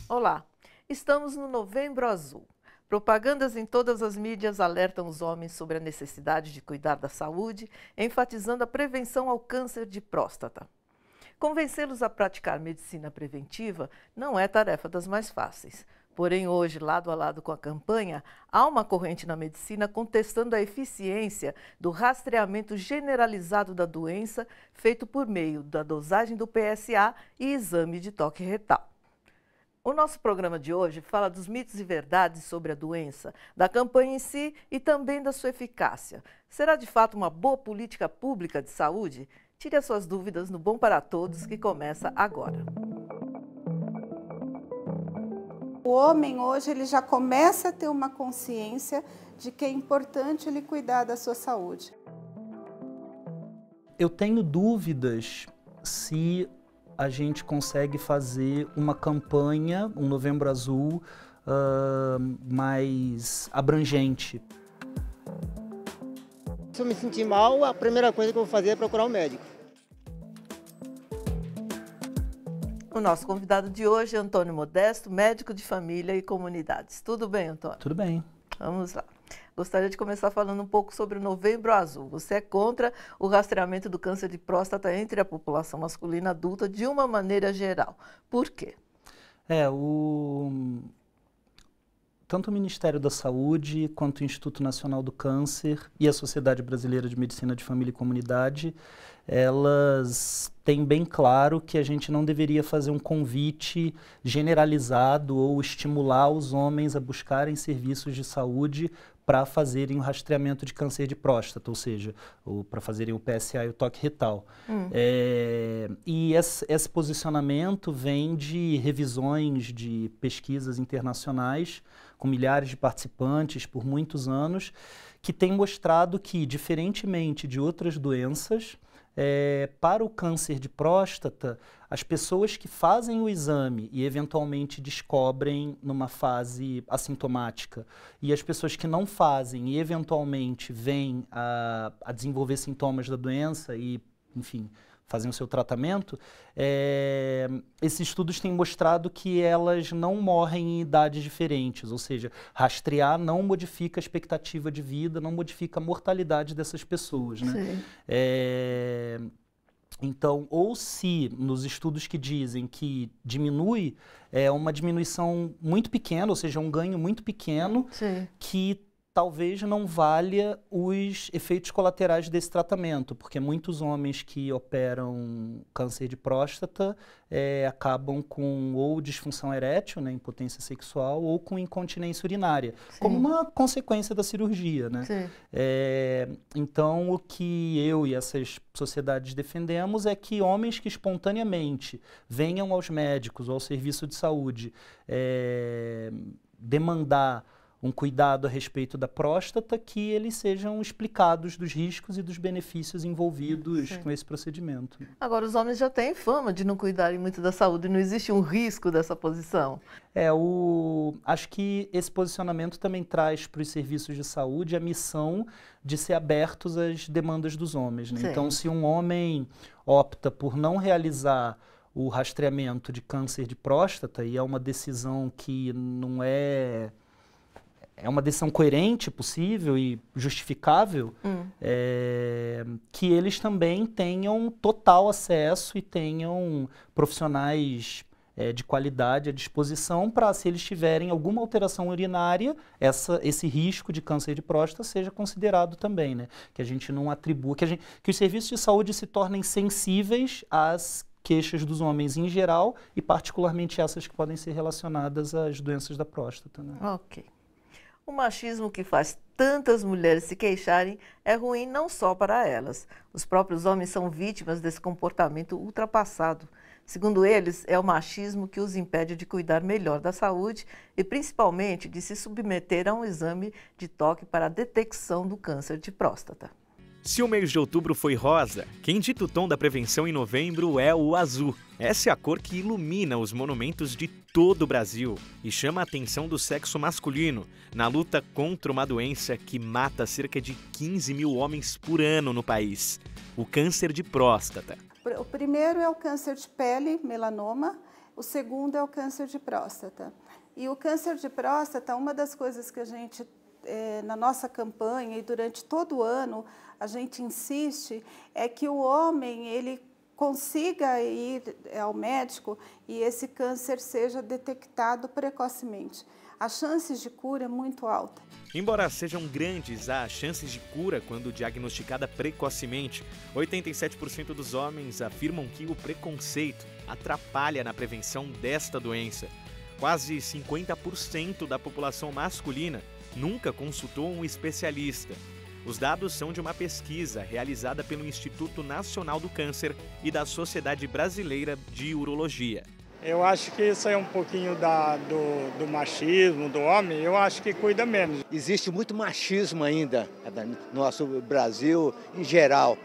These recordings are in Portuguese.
Olá, estamos no Novembro Azul. Propagandas em todas as mídias alertam os homens sobre a necessidade de cuidar da saúde, enfatizando a prevenção ao câncer de próstata. Convencê-los a praticar medicina preventiva não é tarefa das mais fáceis. Porém, hoje, lado a lado com a campanha, há uma corrente na medicina contestando a eficiência do rastreamento generalizado da doença feito por meio da dosagem do PSA e exame de toque retal. O nosso programa de hoje fala dos mitos e verdades sobre a doença, da campanha em si e também da sua eficácia. Será de fato uma boa política pública de saúde? Tire as suas dúvidas no Bom para Todos, que começa agora. O homem hoje ele já começa a ter uma consciência de que é importante ele cuidar da sua saúde. Eu tenho dúvidas se a gente consegue fazer uma campanha, um Novembro Azul, mais abrangente. Se eu me sentir mal, a primeira coisa que eu vou fazer é procurar um médico. O nosso convidado de hoje é Antônio Modesto, médico de família e comunidades. Tudo bem, Antônio? Tudo bem. Vamos lá. Gostaria de começar falando um pouco sobre o Novembro Azul. Você é contra o rastreamento do câncer de próstata entre a população masculina adulta de uma maneira geral. Por quê? Tanto o Ministério da Saúde, quanto o Instituto Nacional do Câncer e a Sociedade Brasileira de Medicina de Família e Comunidade, elas têm bem claro que a gente não deveria fazer um convite generalizado ou estimular os homens a buscarem serviços de saúde para fazerem o rastreamento de câncer de próstata, ou seja, para fazerem o PSA e o toque retal. E esse posicionamento vem de revisões de pesquisas internacionais, com milhares de participantes por muitos anos, que têm mostrado que, diferentemente de outras doenças, para o câncer de próstata, as pessoas que fazem o exame e eventualmente descobrem numa fase assintomática, e as pessoas que não fazem e eventualmente vêm a desenvolver sintomas da doença e, enfim, fazem o seu tratamento, esses estudos têm mostrado que elas não morrem em idades diferentes, ou seja, rastrear não modifica a expectativa de vida, não modifica a mortalidade dessas pessoas, né? Então, ou se nos estudos que dizem que diminui, é uma diminuição muito pequena, ou seja, um ganho muito pequeno, que talvez não valha os efeitos colaterais desse tratamento, porque muitos homens que operam câncer de próstata acabam com ou disfunção erétil, né, impotência sexual, ou com incontinência urinária, como uma consequência da cirurgia, né? Então, o que eu e essas sociedades defendemos é que homens que espontaneamente venham aos médicos ou ao serviço de saúde demandar um cuidado a respeito da próstata, que eles sejam explicados dos riscos e dos benefícios envolvidos com esse procedimento. Agora, os homens já têm fama de não cuidarem muito da saúde, não existe um risco dessa posição? Acho que esse posicionamento também traz para os serviços de saúde a missão de ser abertos às demandas dos homens, né? Então, se um homem opta por não realizar o rastreamento de câncer de próstata, e é uma decisão que não é uma decisão coerente, possível e justificável, que eles também tenham total acesso e tenham profissionais de qualidade à disposição para, se eles tiverem alguma alteração urinária, esse risco de câncer de próstata seja considerado também, né? Que a gente não atribua, que os serviços de saúde se tornem sensíveis às queixas dos homens em geral e particularmente essas que podem ser relacionadas às doenças da próstata, né? Ok. O machismo que faz tantas mulheres se queixarem é ruim não só para elas. Os próprios homens são vítimas desse comportamento ultrapassado. Segundo eles, é o machismo que os impede de cuidar melhor da saúde e, principalmente, de se submeter a um exame de toque para a detecção do câncer de próstata. Se o mês de outubro foi rosa, quem dita o tom da prevenção em novembro é o azul. Essa é a cor que ilumina os monumentos de todo o Brasil e chama a atenção do sexo masculino na luta contra uma doença que mata cerca de 15 mil homens por ano no país, o câncer de próstata. O primeiro é o câncer de pele, melanoma. o segundo é o câncer de próstata. E o câncer de próstata, uma das coisas que a gente, na nossa campanha e durante todo o ano, a gente insiste, é que o homem, ele consiga ir ao médico e esse câncer seja detectado precocemente. As chances de cura é muito alta. Embora sejam grandes as chances de cura quando diagnosticada precocemente, 87% dos homens afirmam que o preconceito atrapalha na prevenção desta doença. Quase 50% da população masculina nunca consultou um especialista. Os dados são de uma pesquisa realizada pelo Instituto Nacional do Câncer e da Sociedade Brasileira de Urologia. Eu acho que isso é um pouquinho do machismo do homem, eu acho que cuida menos. Existe muito machismo ainda no nosso Brasil em geral.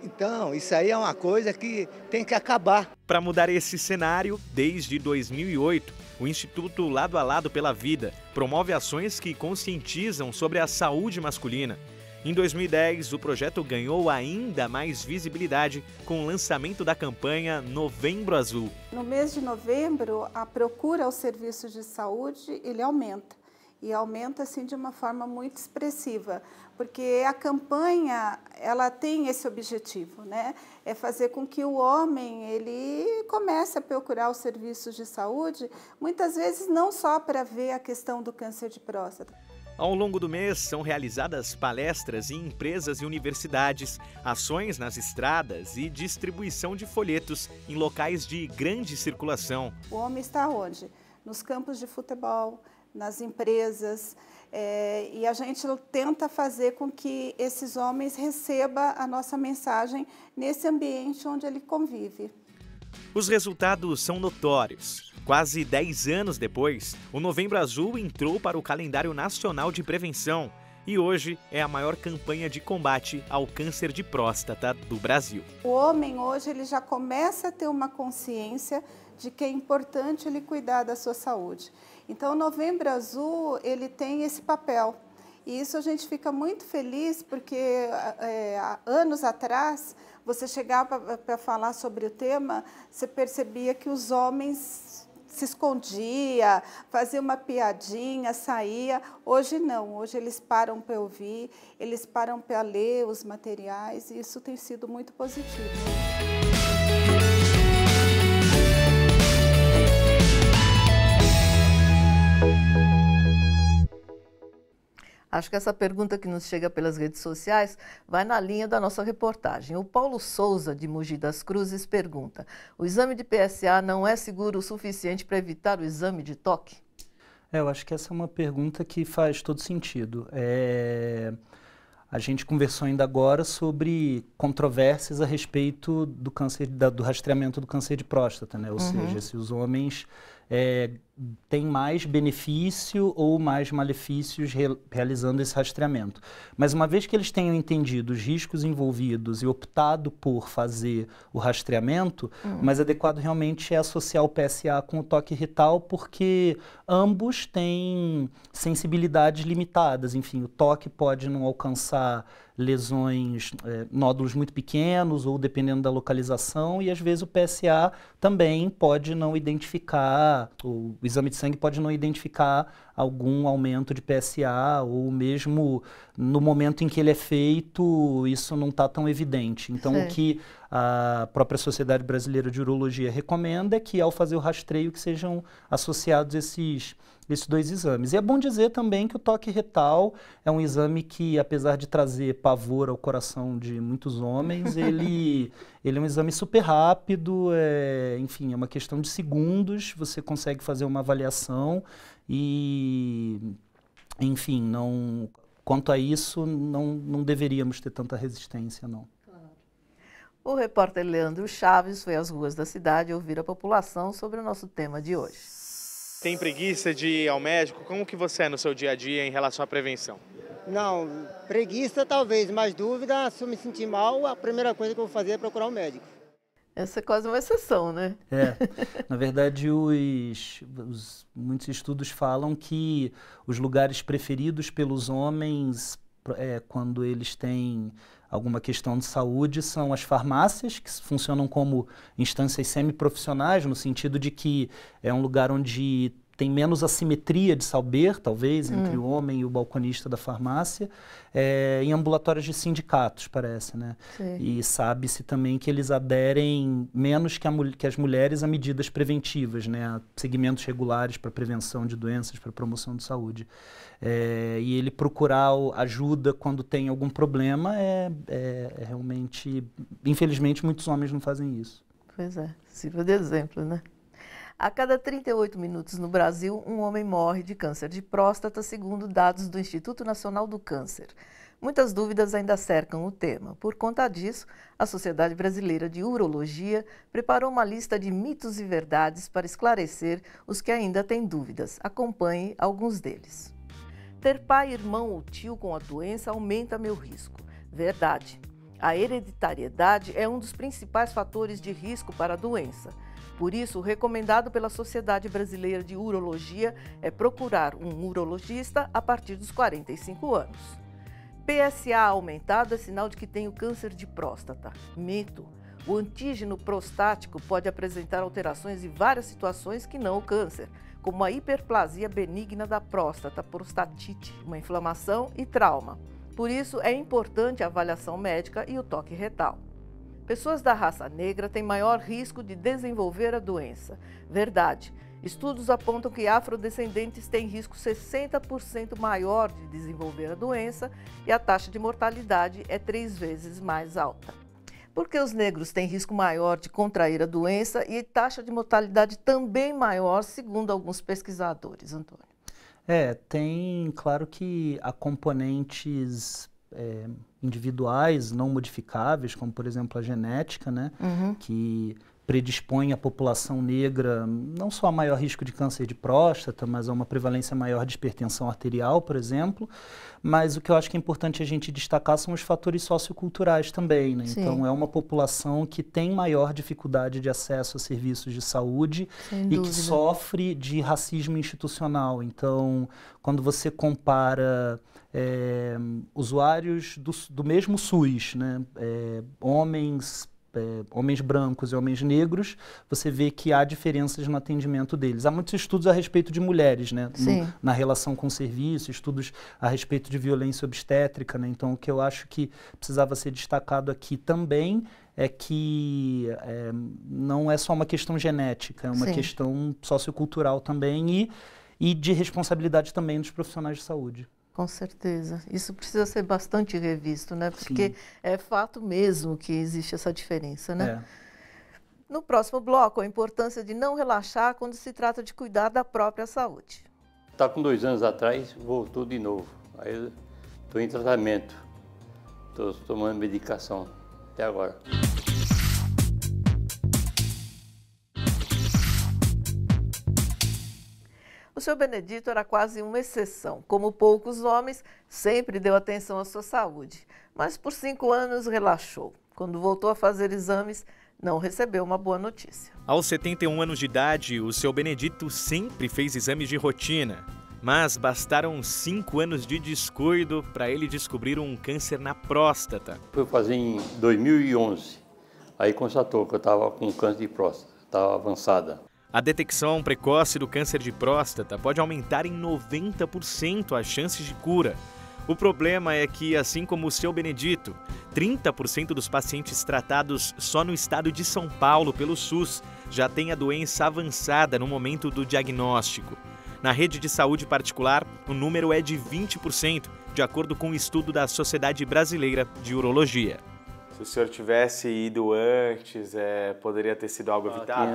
Então, isso aí é uma coisa que tem que acabar. Para mudar esse cenário, desde 2008, o Instituto Lado a Lado pela Vida promove ações que conscientizam sobre a saúde masculina. Em 2010, o projeto ganhou ainda mais visibilidade com o lançamento da campanha Novembro Azul. No mês de novembro, a procura aos serviços de saúde ele aumenta. E aumenta assim, de uma forma muito expressiva, porque a campanha ela tem esse objetivo, né? É fazer com que o homem ele comece a procurar os serviços de saúde, muitas vezes não só para ver a questão do câncer de próstata. Ao longo do mês, são realizadas palestras em empresas e universidades, ações nas estradas e distribuição de folhetos em locais de grande circulação. O homem está onde? Nos campos de futebol, nas empresas, e a gente tenta fazer com que esses homens recebam a nossa mensagem nesse ambiente onde ele convive. Os resultados são notórios. Quase 10 anos depois, o Novembro Azul entrou para o calendário nacional de prevenção e hoje é a maior campanha de combate ao câncer de próstata do Brasil. O homem hoje ele já começa a ter uma consciência de que é importante ele cuidar da sua saúde. Então, o Novembro Azul ele tem esse papel. E isso a gente fica muito feliz porque anos atrás, você chegava para falar sobre o tema, você percebia que os homens se escondia, fazia uma piadinha, saía. Hoje não, hoje eles param para ouvir, eles param para ler os materiais e isso tem sido muito positivo. Acho que essa pergunta que nos chega pelas redes sociais vai na linha da nossa reportagem. O Paulo Souza, de Mogi das Cruzes, pergunta: o exame de PSA não é seguro o suficiente para evitar o exame de toque? Eu acho que essa é uma pergunta que faz todo sentido. A gente conversou ainda agora sobre controvérsias a respeito do câncer, do rastreamento do câncer de próstata, né? Ou seja, se os homens têm mais benefício ou mais malefícios realizando esse rastreamento. Mas uma vez que eles tenham entendido os riscos envolvidos e optado por fazer o rastreamento, o mais adequado realmente é associar o PSA com o toque retal, porque ambos têm sensibilidades limitadas. Enfim, o toque pode não alcançar lesões, nódulos muito pequenos ou dependendo da localização, e às vezes o PSA também pode não identificar, o exame de sangue pode não identificar algum aumento de PSA, ou mesmo no momento em que ele é feito, isso não está tão evidente. Então, o que a própria Sociedade Brasileira de Urologia recomenda é que, ao fazer o rastreio, que sejam associados esses dois exames. E é bom dizer também que o toque retal é um exame que, apesar de trazer pavor ao coração de muitos homens, ele é um exame super rápido, enfim, é uma questão de segundos, você consegue fazer uma avaliação e, enfim, quanto a isso, não deveríamos ter tanta resistência, não. O repórter Leandro Chaves foi às ruas da cidade ouvir a população sobre o nosso tema de hoje. Tem preguiça de ir ao médico? Como que você é no seu dia a dia em relação à prevenção? Não, preguiça talvez, mas dúvida, se eu me sentir mal, a primeira coisa que eu vou fazer é procurar um médico. Essa é quase uma exceção, né? Na verdade, muitos estudos falam que os lugares preferidos pelos homens quando eles têm alguma questão de saúde, são as farmácias, que funcionam como instâncias semiprofissionais, no sentido de que é um lugar onde tem menos assimetria de saber, talvez, entre o homem e o balconista da farmácia, em ambulatórios de sindicatos, parece, né? Sim. E sabe-se também que eles aderem menos que as mulheres a medidas preventivas, né? A segmentos regulares para prevenção de doenças, para promoção de saúde. E ele procurar ajuda quando tem algum problema é realmente... Infelizmente, muitos homens não fazem isso. Pois é, sirva de exemplo, né? A cada 38 minutos no Brasil, um homem morre de câncer de próstata, segundo dados do Instituto Nacional do Câncer. Muitas dúvidas ainda cercam o tema. Por conta disso, a Sociedade Brasileira de Urologia preparou uma lista de mitos e verdades para esclarecer os que ainda têm dúvidas. Acompanhe alguns deles. Ter pai, irmão ou tio com a doença aumenta meu risco. Verdade. A hereditariedade é um dos principais fatores de risco para a doença. Por isso, o recomendado pela Sociedade Brasileira de Urologia é procurar um urologista a partir dos 45 anos. PSA aumentado é sinal de que tem o câncer de próstata. Mito. O antígeno prostático pode apresentar alterações em várias situações que não o câncer, como a hiperplasia benigna da próstata, prostatite, uma inflamação e trauma. Por isso, é importante a avaliação médica e o toque retal. Pessoas da raça negra têm maior risco de desenvolver a doença. Verdade. Estudos apontam que afrodescendentes têm risco 60% maior de desenvolver a doença e a taxa de mortalidade é 3 vezes mais alta. Por que os negros têm risco maior de contrair a doença e taxa de mortalidade também maior, segundo alguns pesquisadores, Antônio? Tem, claro que há componentes individuais, não modificáveis, como por exemplo a genética, né, que predispõe a população negra não só a maior risco de câncer de próstata, mas a uma prevalência maior de hipertensão arterial, por exemplo. Mas o que eu acho que é importante a gente destacar são os fatores socioculturais também, né? Então é uma população que tem maior dificuldade de acesso a serviços de saúde e que sofre de racismo institucional. Então, quando você compara usuários do mesmo SUS, né? Homens brancos e homens negros, você vê que há diferenças no atendimento deles. Há muitos estudos a respeito de mulheres, né? Na relação com o serviço, estudos a respeito de violência obstétrica, né? Então, o que eu acho que precisava ser destacado aqui também é que não é só uma questão genética, é uma questão sociocultural também e de responsabilidade também dos profissionais de saúde. Com certeza. Isso precisa ser bastante revisto, né? Porque é fato mesmo que existe essa diferença, né? No próximo bloco, a importância de não relaxar quando se trata de cuidar da própria saúde. Tá com 2 anos atrás, voltou de novo. Aí eu estou em tratamento. Estou tomando medicação até agora. O seu Benedito era quase uma exceção. Como poucos homens, sempre deu atenção à sua saúde. Mas por 5 anos relaxou. Quando voltou a fazer exames, não recebeu uma boa notícia. Aos 71 anos de idade, o seu Benedito sempre fez exames de rotina. Mas bastaram 5 anos de descuido para ele descobrir um câncer na próstata. Fui fazer em 2011. Aí constatou que eu estava com câncer de próstata, estava avançada. A detecção precoce do câncer de próstata pode aumentar em 90% as chances de cura. O problema é que, assim como o seu Benedito, 30% dos pacientes tratados só no estado de São Paulo pelo SUS já têm a doença avançada no momento do diagnóstico. Na rede de saúde particular, o número é de 20%, de acordo com um estudo da Sociedade Brasileira de Urologia. Se o senhor tivesse ido antes, poderia ter sido algo evitado?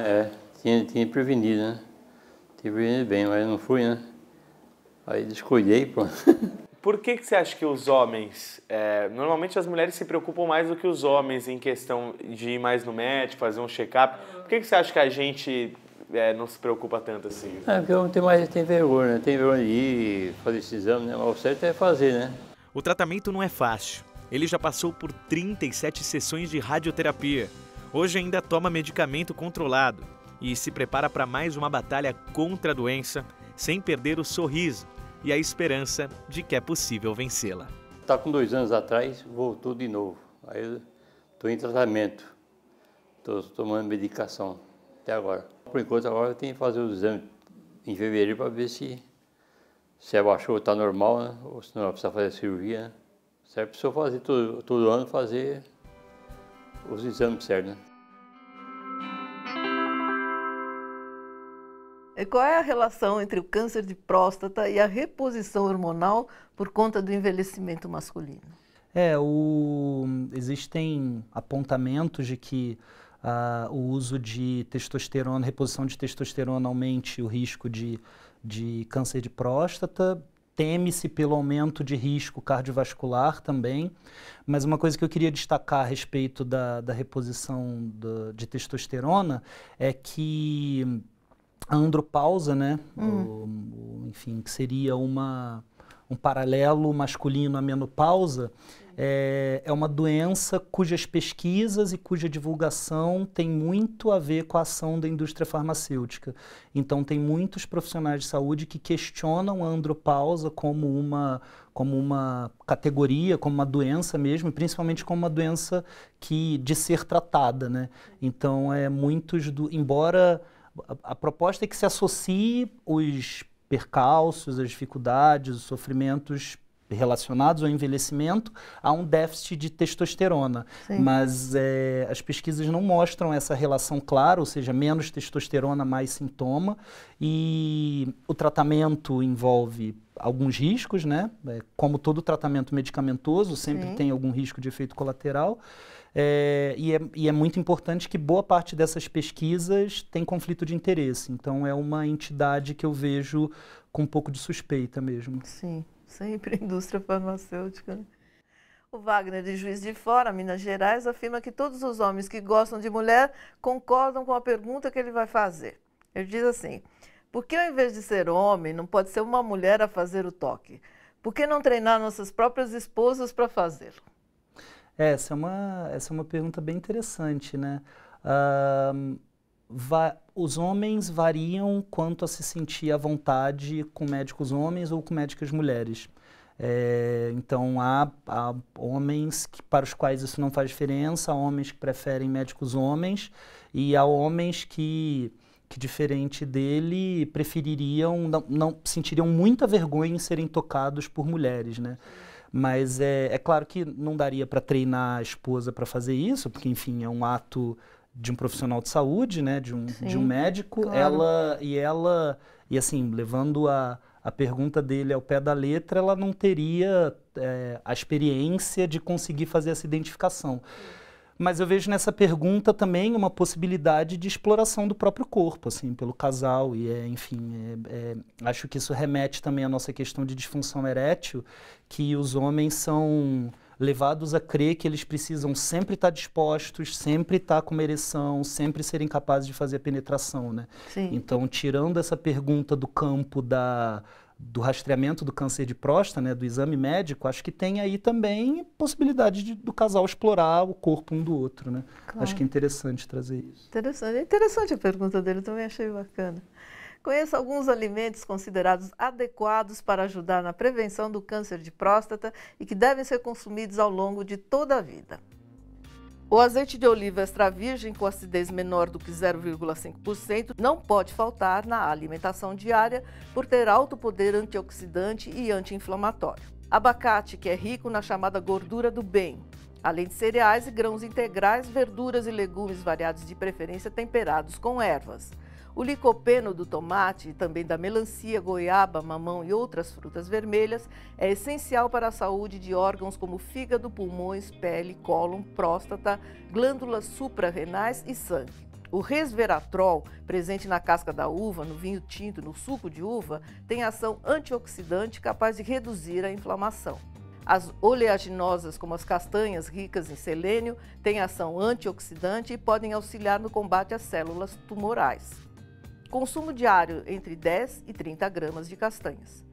Tinha prevenido, né? Tinha prevenido bem, mas não fui, né? Aí descuidei, pronto. Por que você acha que os homens... normalmente as mulheres se preocupam mais do que os homens em questão de ir mais no médico, fazer um check-up. Por que você acha que a gente não se preocupa tanto assim? Porque o homem tem vergonha, né? Tem vergonha de ir fazer esse exame, né? Mas o certo é fazer, né? O tratamento não é fácil. Ele já passou por 37 sessões de radioterapia. Hoje ainda toma medicamento controlado e se prepara para mais uma batalha contra a doença, sem perder o sorriso e a esperança de que é possível vencê-la. Tá com 2 anos atrás, voltou de novo. Aí eu estou em tratamento, estou tomando medicação até agora. Por enquanto, agora eu tenho que fazer os exames em fevereiro para ver se abaixou, está normal, né? Ou se não precisa fazer cirurgia, né? Serve para eu fazer todo ano, fazer os exames certos, né? E qual é a relação entre o câncer de próstata e a reposição hormonal por conta do envelhecimento masculino? Existem apontamentos de que o uso de testosterona, reposição de testosterona aumente o risco de câncer de próstata. Teme-se pelo aumento de risco cardiovascular também, mas uma coisa que eu queria destacar a respeito da reposição de testosterona é que a andropausa, né, enfim, que seria um paralelo masculino à menopausa, é uma doença cujas pesquisas e cuja divulgação tem muito a ver com a ação da indústria farmacêutica. Então, tem muitos profissionais de saúde que questionam a andropausa como uma categoria, como uma doença mesmo, e principalmente como uma doença de ser tratada, né? Então, embora a proposta é que se associe os percalços, as dificuldades, os sofrimentos relacionados ao envelhecimento a um déficit de testosterona. Sim. Mas as pesquisas não mostram essa relação clara, ou seja, menos testosterona, mais sintoma, e o tratamento envolve alguns riscos, né? Como todo tratamento medicamentoso, sempre tem algum risco de efeito colateral. E é muito importante que boa parte dessas pesquisas tem conflito de interesse. Então, é uma entidade que eu vejo com um pouco de suspeita mesmo. Sim, sempre a indústria farmacêutica, né? O Wagner, de Juiz de Fora, Minas Gerais, afirma que todos os homens que gostam de mulher concordam com a pergunta que ele vai fazer. Ele diz assim: por que ao invés de ser homem, não pode ser uma mulher a fazer o toque? Por que não treinar nossas próprias esposas para fazê-lo? Essa é uma pergunta bem interessante, né? Os homens variam quanto a se sentir à vontade com médicos homens ou com médicas mulheres. Então, há homens para os quais isso não faz diferença, há homens que preferem médicos homens, e há homens que diferente dele, prefeririam, não sentiriam muita vergonha em serem tocados por mulheres, né? Mas é claro que não daria para treinar a esposa para fazer isso, porque, enfim, é um ato de um profissional de saúde, né, de um médico. Claro. E assim, levando a pergunta dele ao pé da letra, ela não teria a experiência de conseguir fazer essa identificação. Mas eu vejo nessa pergunta também uma possibilidade de exploração do próprio corpo, assim, pelo casal. E, acho que isso remete também à nossa questão de disfunção erétil, que os homens são levados a crer que eles precisam sempre estar dispostos, sempre estar com uma ereção, sempre serem capazes de fazer a penetração, né? Sim. Então, tirando essa pergunta do campo do rastreamento do câncer de próstata, né, do exame médico, acho que tem aí também possibilidade do casal explorar o corpo um do outro, né? Claro. Acho que é interessante trazer isso. Interessante a pergunta dele, também achei bacana. Conheça alguns alimentos considerados adequados para ajudar na prevenção do câncer de próstata e que devem ser consumidos ao longo de toda a vida. O azeite de oliva extra virgem, com acidez menor do que 0,5%, não pode faltar na alimentação diária por ter alto poder antioxidante e anti-inflamatório. Abacate, que é rico na chamada gordura do bem, além de cereais e grãos integrais, verduras e legumes variados, de preferência temperados com ervas. O licopeno do tomate e também da melancia, goiaba, mamão e outras frutas vermelhas é essencial para a saúde de órgãos como fígado, pulmões, pele, cólon, próstata, glândulas suprarrenais e sangue. O resveratrol, presente na casca da uva, no vinho tinto, no suco de uva, tem ação antioxidante capaz de reduzir a inflamação. As oleaginosas, como as castanhas ricas em selênio, têm ação antioxidante e podem auxiliar no combate às células tumorais. Consumo diário entre 10 e 30 gramas de castanhas.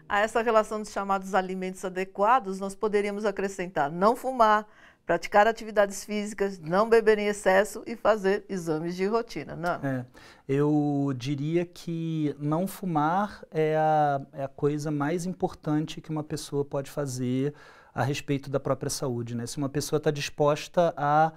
A essa relação dos chamados alimentos adequados, nós poderíamos acrescentar não fumar, praticar atividades físicas, não beber em excesso e fazer exames de rotina, não? Eu diria que não fumar é a coisa mais importante que uma pessoa pode fazer a respeito da própria saúde, né? Se uma pessoa está disposta a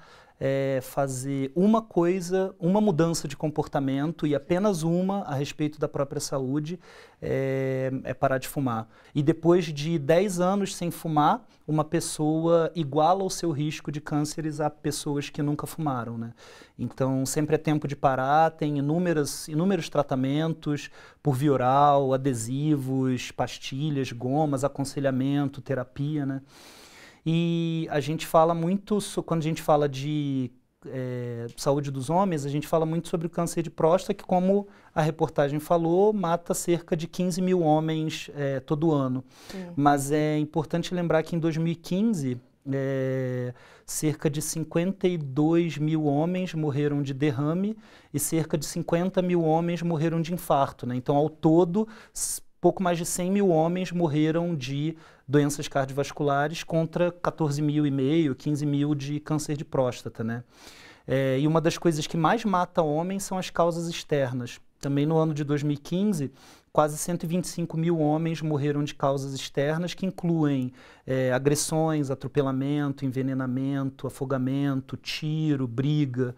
fazer uma coisa, uma mudança de comportamento, e apenas uma a respeito da própria saúde, é parar de fumar. E depois de 10 anos sem fumar, uma pessoa iguala o seu risco de cânceres a pessoas que nunca fumaram, né? Então, sempre é tempo de parar, tem inúmeros tratamentos por via oral, adesivos, pastilhas, gomas, aconselhamento, terapia, né? E a gente fala muito, quando a gente fala de saúde dos homens, a gente fala muito sobre o câncer de próstata, que, como a reportagem falou, mata cerca de 15 mil homens todo ano. Sim. Mas é importante lembrar que em 2015, cerca de 52 mil homens morreram de derrame e cerca de 50 mil homens morreram de infarto, né? Então, ao todo, pouco mais de 100 mil homens morreram de doenças cardiovasculares contra 14.500, 15 mil de câncer de próstata, né? E uma das coisas que mais mata homens são as causas externas. Também no ano de 2015, quase 125 mil homens morreram de causas externas, que incluem agressões, atropelamento, envenenamento, afogamento, tiro, briga.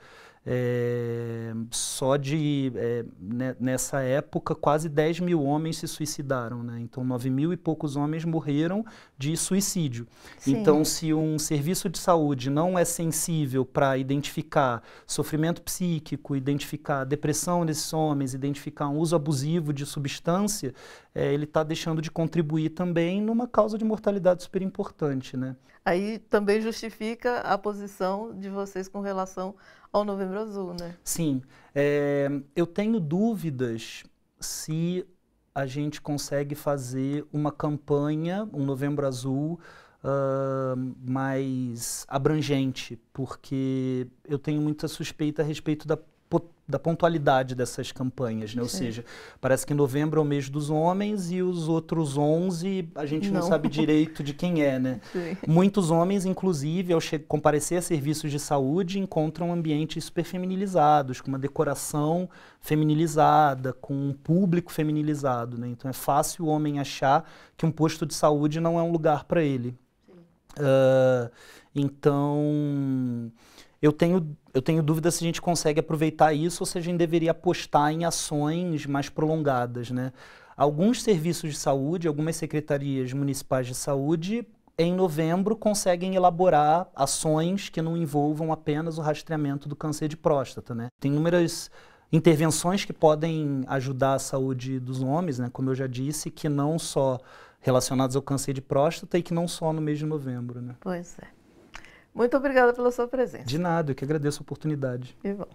Nessa época, quase 10 mil homens se suicidaram, né? Então, 9 mil e poucos homens morreram de suicídio. Sim. Então, se um serviço de saúde não é sensível para identificar sofrimento psíquico, identificar depressão nesses homens, identificar um uso abusivo de substância, ele está deixando de contribuir também numa causa de mortalidade super importante, né? Aí também justifica a posição de vocês com relação ao Novembro Azul, né? Sim. Eu tenho dúvidas se a gente consegue fazer uma campanha, um Novembro Azul, mais abrangente, porque eu tenho muita suspeita a respeito da pontualidade dessas campanhas, né? Ou seja, parece que novembro é o mês dos homens e os outros 11 a gente não sabe direito de quem é, né? Sim. Muitos homens, inclusive, ao comparecer a serviços de saúde, encontram ambientes super feminilizados, com uma decoração feminilizada, com um público feminilizado, né? Então é fácil o homem achar que um posto de saúde não é um lugar para ele. Então, eu tenho dúvida se a gente consegue aproveitar isso ou se a gente deveria apostar em ações mais prolongadas, né? Alguns serviços de saúde, algumas secretarias municipais de saúde, em novembro, conseguem elaborar ações que não envolvam apenas o rastreamento do câncer de próstata, né? Tem inúmeras intervenções que podem ajudar a saúde dos homens, né? Como eu já disse, que não só relacionadas ao câncer de próstata e que não só no mês de novembro, né? Pois é. Muito obrigada pela sua presença. De nada, eu que agradeço a oportunidade. E bom.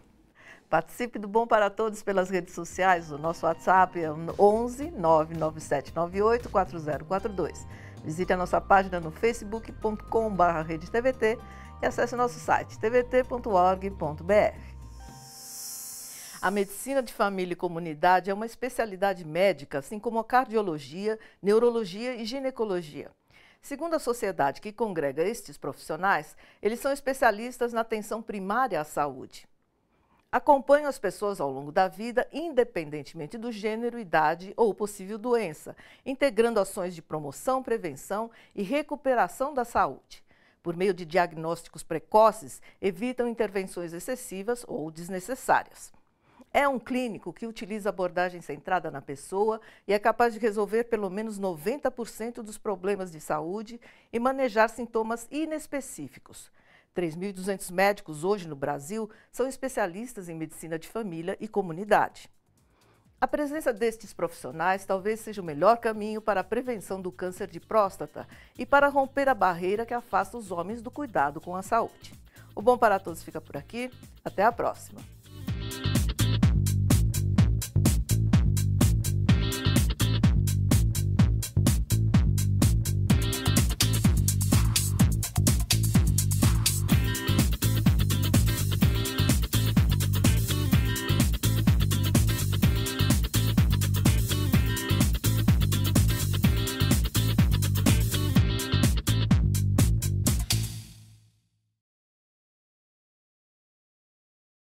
Participe do Bom para Todos pelas redes sociais. O nosso WhatsApp é 11 99798 4042. Visite a nossa página no facebook.com/redetvt e acesse o nosso site tvt.org.br. A medicina de família e comunidade é uma especialidade médica, assim como a cardiologia, neurologia e ginecologia. Segundo a sociedade que congrega estes profissionais, eles são especialistas na atenção primária à saúde. Acompanham as pessoas ao longo da vida, independentemente do gênero, idade ou possível doença, integrando ações de promoção, prevenção e recuperação da saúde. Por meio de diagnósticos precoces, evitam intervenções excessivas ou desnecessárias. É um clínico que utiliza abordagem centrada na pessoa e é capaz de resolver pelo menos 90% dos problemas de saúde e manejar sintomas inespecíficos. 3.200 médicos hoje no Brasil são especialistas em medicina de família e comunidade. A presença destes profissionais talvez seja o melhor caminho para a prevenção do câncer de próstata e para romper a barreira que afasta os homens do cuidado com a saúde. O Bom para Todos fica por aqui. Até a próxima.